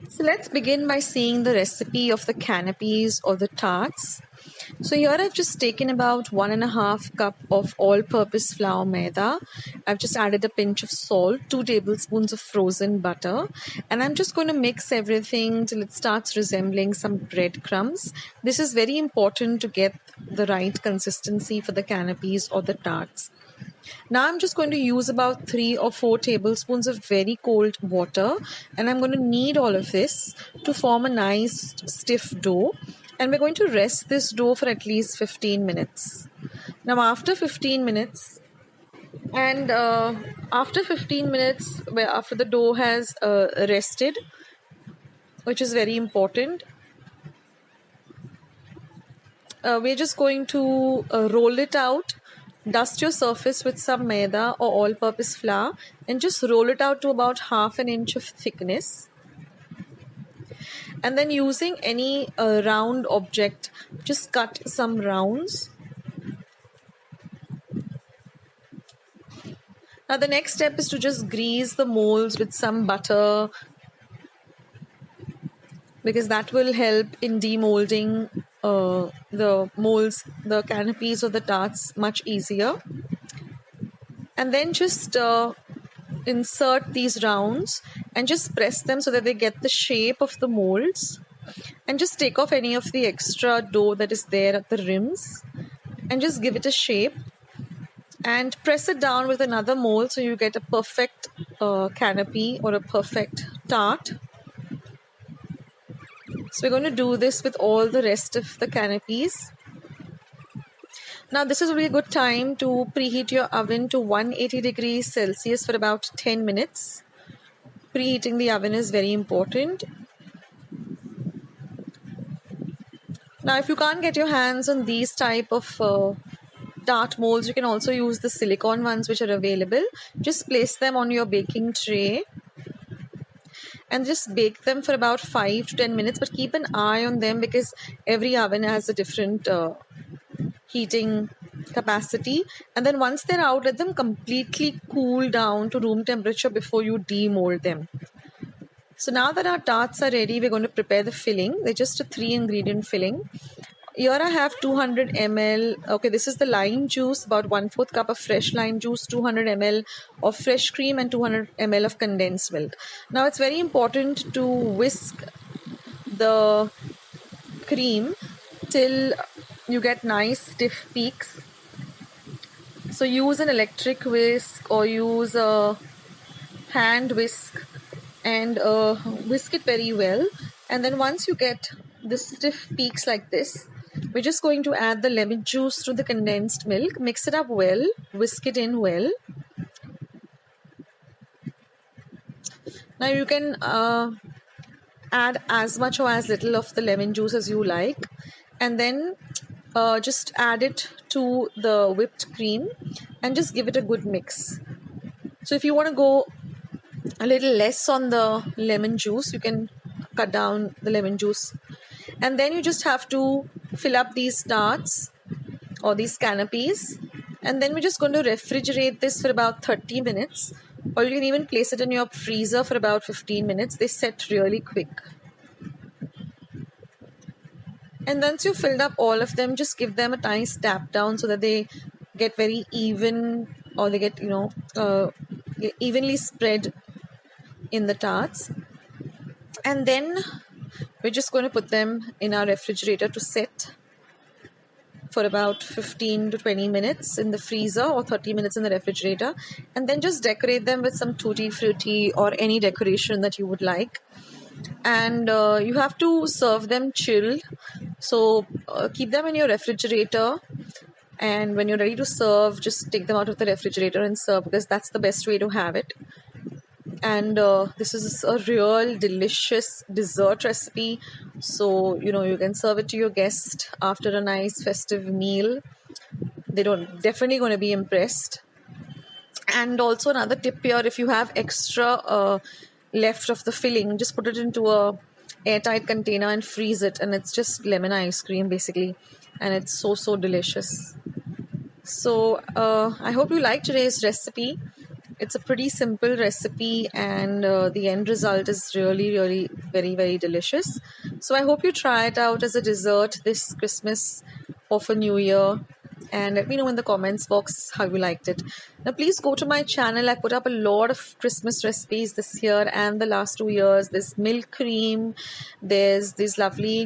So let's begin by seeing the recipe of the canapes or the tarts. So here I've just taken about 1.5 cup of all-purpose flour maida. I've just added a pinch of salt, 2 tablespoons of frozen butter, and I'm just going to mix everything till it starts resembling some breadcrumbs. This is very important to get the right consistency for the canapes or the tarts. Now I'm just going to use about 3 or 4 tablespoons of very cold water, and I'm going to knead all of this to form a nice stiff dough, and we're going to rest this dough for at least 15 minutes. Now after 15 minutes after 15 minutes after the dough has rested, which is very important, we're just going to roll it out. Dust your surface with some maida or all-purpose flour and just roll it out to about 1/2 inch of thickness. And then using any round object, just cut some rounds. Now the next step is to just grease the molds with some butter, because that will help in demolding the molds, the canapes or the tarts much easier. And then just insert these rounds and just press them so that they get the shape of the molds, and just take off any of the extra dough that is there at the rims and just give it a shape and press it down with another mold so you get a perfect canapé or a perfect tart. So we're going to do this with all the rest of the canapes. Now this is really a good time to preheat your oven to 180 degrees Celsius for about 10 minutes. Preheating the oven is very important. Now if you can't get your hands on these type of tart molds, you can also use the silicone ones which are available. Just place them on your baking tray and just bake them for about 5 to 10 minutes, but keep an eye on them because every oven has a different heating capacity. And then once they're out, let them completely cool down to room temperature before you demold them. So now that our tarts are ready, we're going to prepare the filling. They're just a 3-ingredient filling. Here I have 200 ml. Okay, this is the lime juice, about 1/4 cup of fresh lime juice, 200 ml of fresh cream, and 200 ml of condensed milk. Now it's very important to whisk the cream till you get nice stiff peaks. So use an electric whisk or use a hand whisk and whisk it very well. And then once you get the stiff peaks like this, we're just going to add the lemon juice to the condensed milk, mix it up well, whisk it in well. Now you can add as much or as little of the lemon juice as you like, and then just add it to the whipped cream and just give it a good mix. So if you want to go a little less on the lemon juice, you can cut down the lemon juice. And then you just have to fill up these tarts or these canapes, and then we're just going to refrigerate this for about 30 minutes, or you can even place it in your freezer for about 15 minutes. They set really quick. And once you've filled up all of them, just give them a nice tap down so that they get very even, or they get evenly spread in the tarts. And then we're just going to put them in our refrigerator to set for about 15 to 20 minutes in the freezer, or 30 minutes in the refrigerator, and then just decorate them with some tutti frutti or any decoration that you would like. And you have to serve them chilled, so keep them in your refrigerator, and when you're ready to serve, just take them out of the refrigerator and serve, because that's the best way to have it. And this is a real delicious dessert recipe, so you can serve it to your guest after a nice festive meal. They're definitely going to be impressed. And also another tip here, if you have extra left of the filling, just put it into a airtight container and freeze it, and it's just lemon ice cream basically, and it's so delicious. So I hope you liked today's recipe. It's a pretty simple recipe, and the end result is really, really very, very delicious. So I hope you try it out as a dessert this Christmas or for New Year, and let me know in the comments box how you liked it. Now please go to my channel. I put up a lot of Christmas recipes this year and the last 2 years. There's milk cream, there's these lovely